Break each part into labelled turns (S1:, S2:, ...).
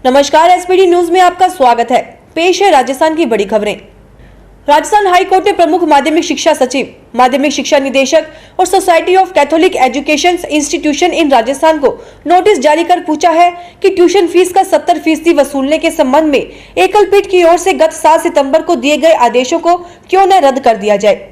S1: नमस्कार, SPD news में आपका स्वागत है। पेश है राजस्थान की बड़ी खबरें। राजस्थान हाई कोर्ट ने प्रमुख माध्यमिक शिक्षा सचिव, माध्यमिक शिक्षा निदेशक और society of Catholic education institution इन राजस्थान को नोटिस जारी कर पूछा है कि ट्यूशन फीस का 70% वसूलने के संबंध में एकल पीठ की ओर से गत 7 सितंबर को दिए गए आदेशों को क्यों न रद्द कर दिया जाए।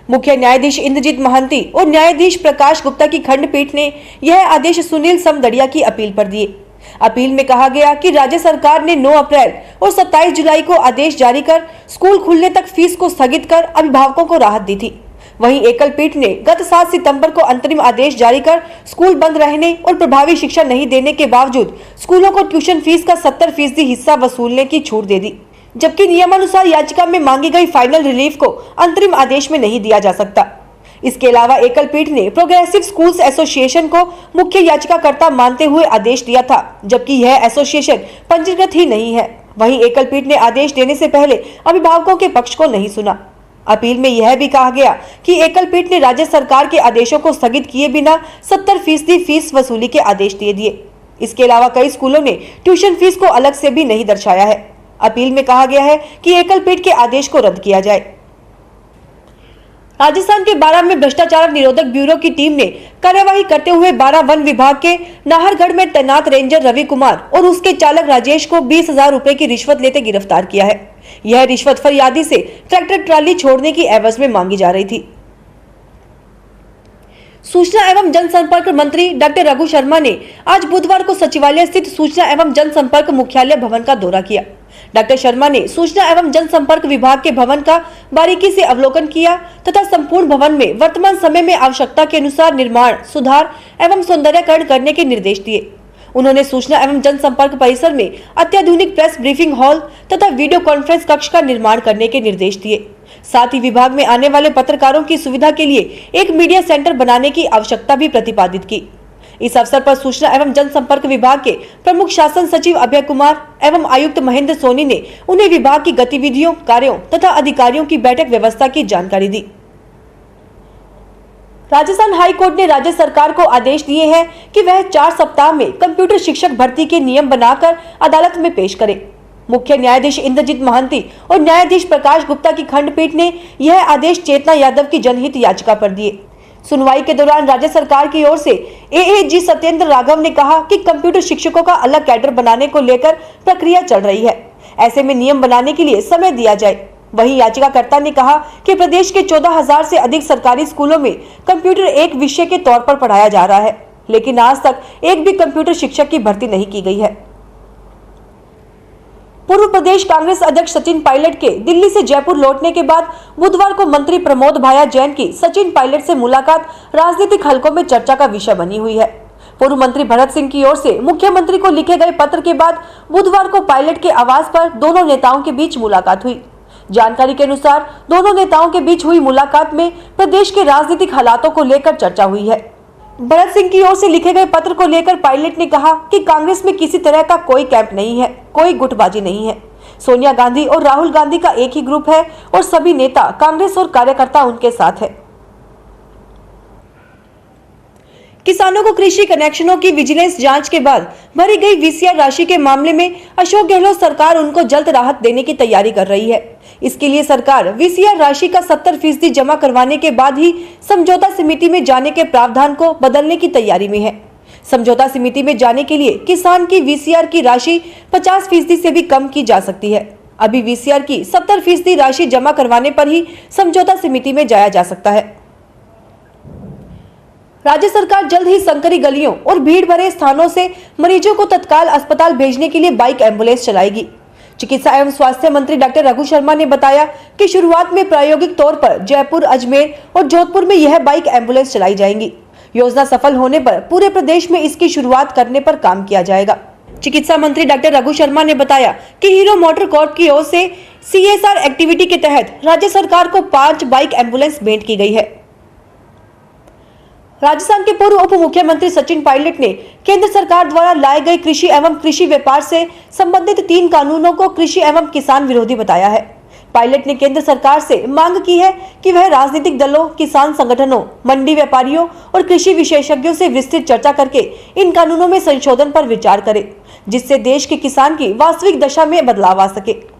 S1: मुख्य न्यायाधीश इंद्रजीत महांती और न्यायाधीश प्रकाश गुप्ता की खंडपीठ ने यह आदेश सुनील समदड़िया की अपील पर दिए। अपील में कहा गया कि राज्य सरकार ने 9 अप्रैल और 27 जुलाई को आदेश जारी कर स्कूल खुलने तक फीस को स्थगित कर अभिभावकों को राहत दी थी। वहीं एकल पीठ ने गत 7 सितंबर को अंतरिम आदेश जारी कर स्कूल बंद रहने और प्रभावी शिक्षा नहीं देने के बावजूद स्कूलों को ट्यूशन फीस का 70% हिस्सा वसूलने की छूट दे दी, जबकि नियमानुसार याचिका में मांगी गई फाइनल रिलीफ को अंतरिम आदेश में नहीं दिया जा सकता। इसके अलावा एकल पीठ ने प्रोग्रेसिव स्कूल्स एसोसिएशन को मुख्य याचिकाकर्ता मानते हुए आदेश दिया था, जबकि यह एसोसिएशन पंजीकृत ही नहीं है। वहीं एकल पीठ ने आदेश देने से पहले अभिभावकों के पक्ष को नहीं सुना। अपील में यह भी कहा गया कि एकल पीठ ने राज्य सरकार के आदेशों को स्थगित किए बिना 70% फीस वसूली के आदेश दे दिए। इसके अलावा कई स्कूलों ने ट्यूशन फीस को अलग से भी नहीं दर्शाया है। अपील में कहा गया है कि एकल पीठ के आदेश को रद्द किया जाए। राजस्थान के बारां में भ्रष्टाचार निरोधक ब्यूरो की टीम ने कार्यवाही करते हुए बारां वन विभाग के नाहरगढ़ में तैनात रेंजर रवि कुमार और उसके चालक राजेश को 20,000 रुपए की रिश्वत लेते गिरफ्तार किया है। यह रिश्वत फरियादी से ट्रैक्टर ट्राली छोड़ने की एवज में मांगी जा रही थी। सूचना एवं जनसंपर्क मंत्री डॉक्टर रघु शर्मा ने आज बुधवार को सचिवालय स्थित सूचना एवं जनसंपर्क मुख्यालय भवन का दौरा किया। डॉक्टर शर्मा ने सूचना एवं जनसंपर्क विभाग के भवन का बारीकी से अवलोकन किया तथा संपूर्ण भवन में वर्तमान समय में आवश्यकता के अनुसार निर्माण, सुधार एवं सौंदर्यीकरण करने के निर्देश दिए। उन्होंने सूचना एवं जनसंपर्क परिसर में अत्याधुनिक प्रेस ब्रीफिंग हॉल तथा वीडियो कॉन्फ्रेंस कक्ष का निर्माण करने के निर्देश दिए। साथ ही विभाग में आने वाले पत्रकारों की सुविधा के लिए एक मीडिया सेंटर बनाने की आवश्यकता भी प्रतिपादित की। इस अवसर पर सूचना एवं जनसंपर्क विभाग के प्रमुख शासन सचिव अभय कुमार एवं आयुक्त महेंद्र सोनी ने उन्हें विभाग की गतिविधियों, कार्यों तथा अधिकारियों की बैठक व्यवस्था की जानकारी दी। राजस्थान हाई कोर्ट ने राज्य सरकार को आदेश दिए हैं कि वह 4 सप्ताह में कंप्यूटर शिक्षक भर्ती के नियम बनाकर अदालत में पेश करे। मुख्य न्यायाधीश इंद्रजीत महांती और न्यायाधीश प्रकाश गुप्ता की खंडपीठ ने यह आदेश चेतना यादव की जनहित याचिका पर दिए। सुनवाई के दौरान राज्य सरकार की ओर से एएजी सत्येंद्र राघव ने कहा कि कंप्यूटर शिक्षकों का अलग कैडर बनाने को लेकर प्रक्रिया चल रही है, ऐसे में नियम बनाने के लिए समय दिया जाए। वहीं याचिकाकर्ता ने कहा कि प्रदेश के 14,000 से अधिक सरकारी स्कूलों में कंप्यूटर एक विषय के तौर पर पढ़ाया जा रहा है, लेकिन आज तक एक भी कंप्यूटर शिक्षक की भर्ती नहीं की गई है। पूर्व प्रदेश कांग्रेस अध्यक्ष सचिन पायलट के दिल्ली से जयपुर लौटने के बाद बुधवार को मंत्री प्रमोद भाया जैन की सचिन पायलट से मुलाकात राजनीतिक हलकों में चर्चा का विषय बनी हुई है। पूर्व मंत्री भरत सिंह की ओर से मुख्यमंत्री को लिखे गए पत्र के बाद बुधवार को पायलट के आवास पर दोनों नेताओं के बीच मुलाकात हुई। जानकारी के अनुसार दोनों नेताओं के बीच हुई मुलाकात में प्रदेश के राजनीतिक हालातों को लेकर चर्चा हुई है। भरत सिंह की ओर से लिखे गए पत्र को लेकर पायलट ने कहा कि कांग्रेस में किसी तरह का कोई कैंप नहीं है, कोई गुटबाजी नहीं है। सोनिया गांधी और राहुल गांधी का एक ही ग्रुप है और सभी नेता कांग्रेस और कार्यकर्ता उनके साथ है। किसानों को कृषि कनेक्शनों की विजिलेंस जांच के बाद भरी गई वीसीआर राशि के मामले में अशोक गहलोत सरकार उनको जल्द राहत देने की तैयारी कर रही है। इसके लिए सरकार वीसीआर राशि का 70% जमा करवाने के बाद ही समझौता समिति में जाने के प्रावधान को बदलने की तैयारी में है। समझौता समिति में जाने के लिए किसान की वीसीआर की राशि 50% से भी कम की जा सकती है। अभी वीसीआर की 70% राशि जमा करवाने पर ही समझौता समिति में जाया जा सकता है। राज्य सरकार जल्द ही संकरी गलियों और भीड़ भरे स्थानों से मरीजों को तत्काल अस्पताल भेजने के लिए बाइक एम्बुलेंस चलाएगी। चिकित्सा एवं स्वास्थ्य मंत्री डॉक्टर रघु शर्मा ने बताया कि शुरुआत में प्रायोगिक तौर पर जयपुर, अजमेर और जोधपुर में यह बाइक एम्बुलेंस चलाई जाएंगी। योजना सफल होने पर पूरे प्रदेश में इसकी शुरुआत करने पर काम किया जाएगा। चिकित्सा मंत्री डॉक्टर रघु शर्मा ने बताया कि हीरो मोटर कॉर्प की ओर से CSR एक्टिविटी के तहत राज्य सरकार को 5 बाइक एम्बुलेंस भेंट की गई है। राजस्थान के पूर्व उप मुख्यमंत्री सचिन पायलट ने केंद्र सरकार द्वारा लाए गए कृषि एवं कृषि व्यापार से संबंधित 3 कानूनों को कृषि एवं किसान विरोधी बताया है। पायलट ने केंद्र सरकार से मांग की है कि वह राजनीतिक दलों, किसान संगठनों, मंडी व्यापारियों और कृषि विशेषज्ञों से विस्तृत चर्चा करके इन कानूनों में संशोधन पर विचार करे, जिससे देश के किसान की वास्तविक दशा में बदलाव आ सके।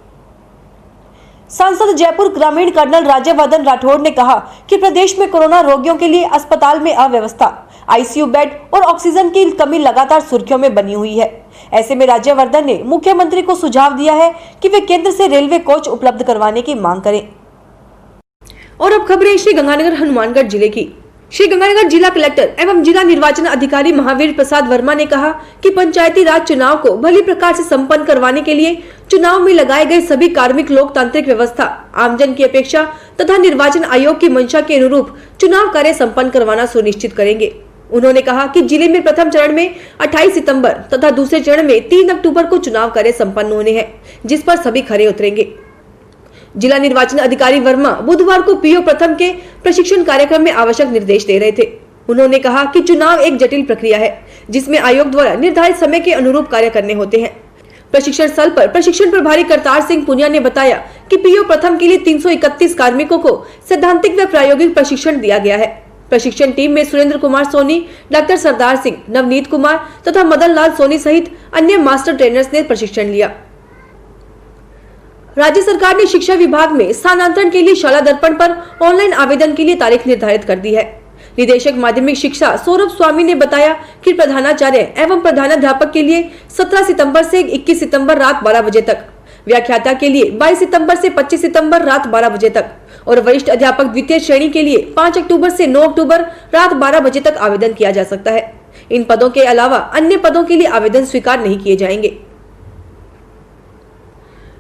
S1: सांसद जयपुर ग्रामीण कर्नल राज्यवर्धन राठौड़ ने कहा कि प्रदेश में कोरोना रोगियों के लिए अस्पताल में अव्यवस्था, आईसीयू बेड और ऑक्सीजन की कमी लगातार सुर्खियों में बनी हुई है। ऐसे में राज्यवर्धन ने मुख्यमंत्री को सुझाव दिया है कि वे केंद्र से रेलवे कोच उपलब्ध करवाने की मांग करें। और अब खबरें श्री गंगानगर हनुमानगढ़ जिले की। श्री गंगानगर जिला कलेक्टर एवं जिला निर्वाचन अधिकारी महावीर प्रसाद वर्मा ने कहा कि पंचायती राज चुनाव को भली प्रकार से संपन्न करवाने के लिए चुनाव में लगाए गए सभी कार्मिक लोकतांत्रिक व्यवस्था, आमजन की अपेक्षा तथा निर्वाचन आयोग की मंशा के अनुरूप चुनाव कार्य संपन्न करवाना सुनिश्चित करेंगे। उन्होंने कहा कि जिले में प्रथम चरण में 28 सितंबर तथा दूसरे चरण में 3 अक्टूबर को चुनाव कार्य संपन्न होने हैं, जिस पर सभी खरे उतरेंगे। जिला निर्वाचन अधिकारी वर्मा बुधवार को पीओ प्रथम के प्रशिक्षण कार्यक्रम में आवश्यक निर्देश दे रहे थे। उन्होंने कहा कि चुनाव एक जटिल प्रक्रिया है, जिसमें आयोग द्वारा निर्धारित समय के अनुरूप कार्य करने होते हैं। प्रशिक्षण स्थल पर प्रशिक्षण प्रभारी करतार सिंह पुनिया ने बताया कि पीओ प्रथम के लिए 331 कार्मिकों को सैद्धांतिक व प्रायोगिक प्रशिक्षण दिया गया है। प्रशिक्षण टीम में सुरेंद्र कुमार सोनी, डॉक्टर सरदार सिंह, नवनीत कुमार तथा मदन लाल सोनी सहित अन्य मास्टर ट्रेनर्स ने प्रशिक्षण लिया। राज्य सरकार ने शिक्षा विभाग में स्थानांतरण के लिए शाला दर्पण पर ऑनलाइन आवेदन के लिए तारीख निर्धारित कर दी है। निदेशक माध्यमिक शिक्षा सौरभ स्वामी ने बताया कि प्रधानाचार्य एवं प्रधानाध्यापक के लिए 17 सितंबर से 21 सितंबर रात 12 बजे तक, व्याख्याता के लिए 22 सितंबर से 25 सितंबर रात 12 बजे तक और वरिष्ठ अध्यापक द्वितीय श्रेणी के लिए 5 अक्टूबर से 9 अक्टूबर रात 12 बजे तक आवेदन किया जा सकता है। इन पदों के अलावा अन्य पदों के लिए आवेदन स्वीकार नहीं किए जाएंगे।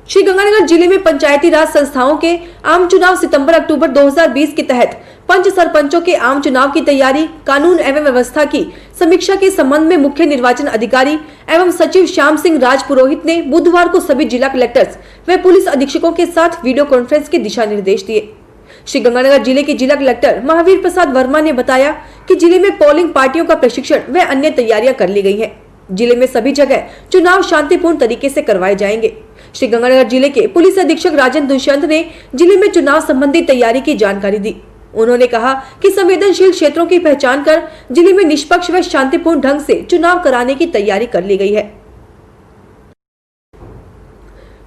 S1: श्री गंगानगर जिले में पंचायती राज संस्थाओं के आम चुनाव सितंबर-अक्टूबर 2020 के तहत पंच सरपंचों के आम चुनाव की तैयारी, कानून एवं व्यवस्था की समीक्षा के संबंध में मुख्य निर्वाचन अधिकारी एवं सचिव श्याम सिंह राजपुरोहित ने बुधवार को सभी जिला कलेक्टर्स व पुलिस अधीक्षकों के साथ वीडियो कॉन्फ्रेंस के दिशा निर्देश दिए। श्री गंगानगर जिले के जिला कलेक्टर महावीर प्रसाद वर्मा ने बताया कि जिले में पोलिंग पार्टियों का प्रशिक्षण व अन्य तैयारियां कर ली गई है। जिले में सभी जगह चुनाव शांतिपूर्ण तरीके से करवाए जाएंगे। श्री गंगानगर जिले के पुलिस अधीक्षक राजन दुष्यंत ने जिले में चुनाव संबंधी तैयारी की जानकारी दी। उन्होंने कहा कि संवेदनशील क्षेत्रों की पहचान कर जिले में निष्पक्ष व शांतिपूर्ण ढंग से चुनाव कराने की तैयारी कर ली गई है।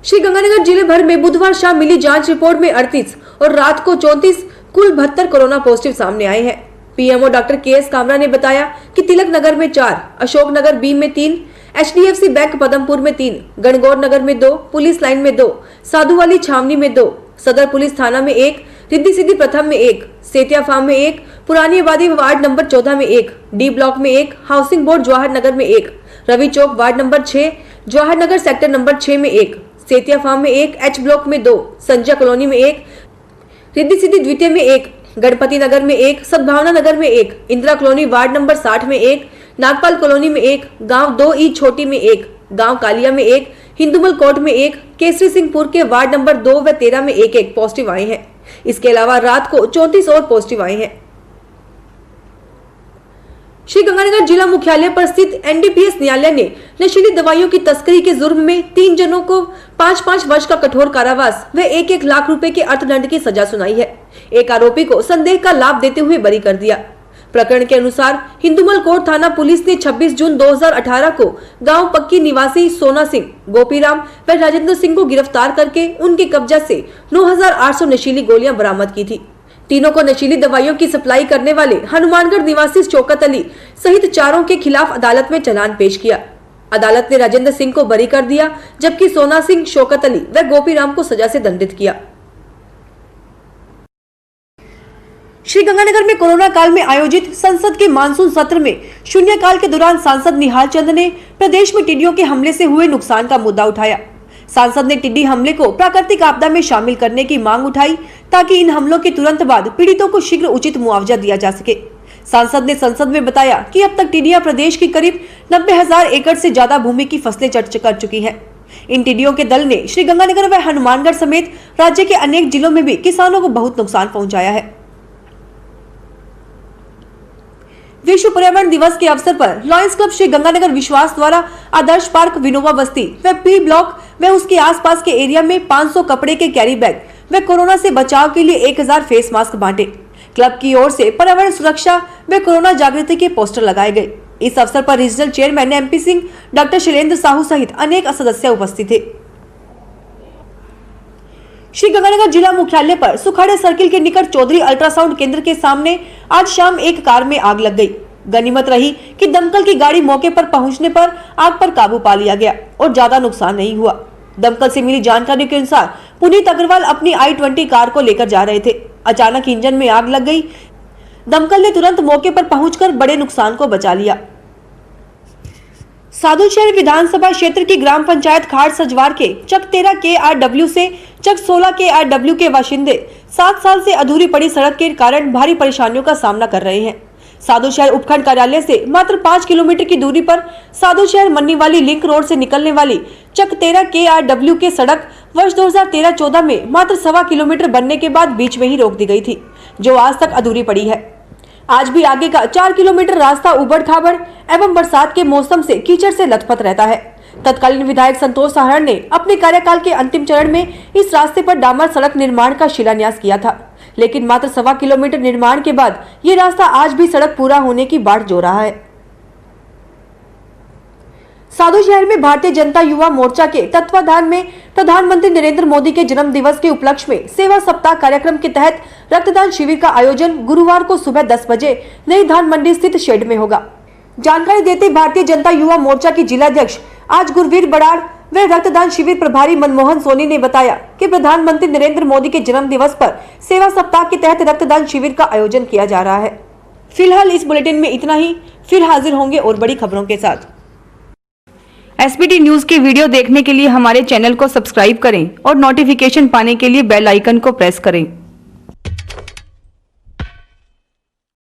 S1: श्री गंगानगर जिले भर में बुधवार शाम मिली जांच रिपोर्ट में 38 और रात को 34 कुल 72 कोरोना पॉजिटिव सामने आए हैं। पीएमओ डॉक्टर केएस कामरा ने बताया कि तिलक नगर में 4, अशोक नगर बी में 3, HDFC बैंक पदमपुर में 3, गणगौर नगर में 2, पुलिस लाइन में 2, साधुवाली छावनी में 2, सदर पुलिस थाना में 1, रिद्धि सिद्धि प्रथम में 1, सेतिया फार्म में 1, पुरानी आबादी वार्ड नंबर 14 में 1, डी ब्लॉक में 1, हाउसिंग बोर्ड जवाहर नगर में 1, रवि चौक ward number 6, Jawahar Nagar sector number 6 में 1, सेतिया फार्म में 1, H ब्लॉक में 2, संजय कॉलोनी में 1, रिद्धि सिद्धि द्वितीय में 1, गणपति नगर में 1, सद्भावना नगर में 1, इंदिरा कॉलोनी वार्ड नंबर 60 में 1, नागपाल कॉलोनी में 1, गांव 2E छोटी में 1, गांव कालिया में 1, हिंदुमल कोट में 1, केसरी सिंहपुर के वार्ड नंबर 2 व 13 में 1 पॉजिटिव आए हैं। इसके अलावा रात को 34 और पॉजिटिव आए हैं। श्री गंगानगर जिला मुख्यालय पर स्थित NDPS न्यायालय ने नशीली दवाइयों की तस्करी के जुर्म में 3 जनों को 5-5 वर्ष का कठोर कारावास व 1-1 लाख रुपए के अर्थदंड की सजा सुनाई है। एक आरोपी को संदेह का लाभ देते हुए बरी कर दिया। प्रकरण के अनुसार हिंदुमल कोट थाना पुलिस ने 26 जून 2018 को गांव पक्की निवासी सोना सिंह, गोपीराम व राजेंद्र सिंह को गिरफ्तार करके उनके कब्जा से 9,800 नशीली गोलियां बरामद की थी। तीनों को नशीली दवाइयों की सप्लाई करने वाले हनुमानगढ़ निवासी शौकत अली सहित 4 के खिलाफ अदालत में चालान पेश किया। अदालत ने राजेंद्र सिंह को बरी कर दिया, जबकि सोना सिंह, शौकत अली व गोपीराम को सजा से दंडित किया। श्री गंगानगर में कोरोना काल में आयोजित संसद के मानसून सत्र में शून्यकाल के दौरान सांसद निहाल चंद ने प्रदेश में टिड्डियों के हमले से हुए नुकसान का मुद्दा उठाया। सांसद ने टिड्डी हमले को प्राकृतिक आपदा में शामिल करने की मांग उठाई ताकि इन हमलों के तुरंत बाद पीड़ितों को शीघ्र उचित मुआवजा दिया जा सके। सांसद ने संसद में बताया कि अब तक टिड्डियां प्रदेश की करीब 90,000 एकड़ से ज्यादा भूमि की फसलें चट कर चुकी हैं। इन टिड्डियों के दल ने श्री गंगानगर व हनुमानगढ़ समेत राज्य के अनेक जिलों में भी किसानों को बहुत नुकसान पहुंचाया है। विश्व पर्यावरण दिवस के अवसर पर लॉयंस क्लब श्री गंगानगर विश्वास द्वारा आदर्श पार्क विनोबा बस्ती व पी ब्लॉक व उसके आसपास के एरिया में 500 कपड़े के कैरी बैग व कोरोना से बचाव के लिए 1000 फेस मास्क बांटे। क्लब की ओर से पर्यावरण सुरक्षा व कोरोना जागृति के पोस्टर लगाए गए। इस अवसर पर regional chairman MP Singh, doctor Shailendra Sahu सहित अनेक सदस्य उपस्थित थे। श्री गंगानगर जिला मुख्यालय पर सुखाड़े सर्किल के निकट चौधरी अल्ट्रासाउंड केंद्र के सामने आज शाम एक कार में आग लग गई। गनीमत रही कि दमकल की गाड़ी मौके पर पहुंचने पर आग पर काबू पा लिया गया और ज्यादा नुकसान नहीं हुआ। दमकल से मिली जानकारी के अनुसार पुनीत अग्रवाल अपनी i20 कार को लेकर जा रहे थे। अचानक इंजन में आग लग गई। दमकल ने तुरंत मौके पर पहुंचकर बड़े नुकसान को बचा लिया। साधुशहर विधानसभा क्षेत्र की ग्राम पंचायत खाड़ सजवार के चक 13 KRW से चक 16 KRW के बाशिंदे 7 साल से अधूरी पड़ी सड़क के कारण भारी परेशानियों का सामना कर रहे हैं। साधुशहर उपखंड कार्यालय से मात्र 5 किलोमीटर की दूरी पर साधुशहर मन्नीवाली लिंक रोड से निकलने वाली चक 13 KRW के सड़क वर्ष 2013-14 में मात्र 1.25 किलोमीटर बनने के बाद बीच में ही रोक दी गई थी, जो आज तक अधूरी पड़ी है। आज भी आगे का 4 किलोमीटर रास्ता उबड़ खाबड़ एवं बरसात के मौसम से कीचड़ से लथपथ रहता है। तत्कालीन विधायक संतोष सहारण ने अपने कार्यकाल के अंतिम चरण में इस रास्ते पर डामर सड़क निर्माण का शिलान्यास किया था, लेकिन मात्र 1.25 किलोमीटर निर्माण के बाद ये रास्ता आज भी सड़क पूरा होने की बाट जो रहा है। साधुशहर में भारतीय जनता युवा मोर्चा के तत्वाधान में प्रधानमंत्री नरेंद्र मोदी के जन्म दिवस के उपलक्ष्य में सेवा सप्ताह कार्यक्रम के तहत रक्तदान शिविर का आयोजन गुरुवार को सुबह 10 बजे नई धान मंडी स्थित शेड में होगा। जानकारी देते भारतीय जनता युवा मोर्चा की जिलाध्यक्ष आज गुरवीर बड़ाड़ व रक्तदान शिविर प्रभारी मनमोहन सोनी ने बताया कि प्रधानमंत्री नरेंद्र मोदी के जन्म दिवस पर सेवा सप्ताह के तहत रक्तदान शिविर का आयोजन किया जा रहा है। फिलहाल इस बुलेटिन में इतना ही, फिर हाजिर होंगे और बड़ी खबरों के साथ।
S2: SBT न्यूज के वीडियो देखने के लिए हमारे चैनल को सब्सक्राइब करें और नोटिफिकेशन पाने के लिए बेल आइकन को प्रेस करें।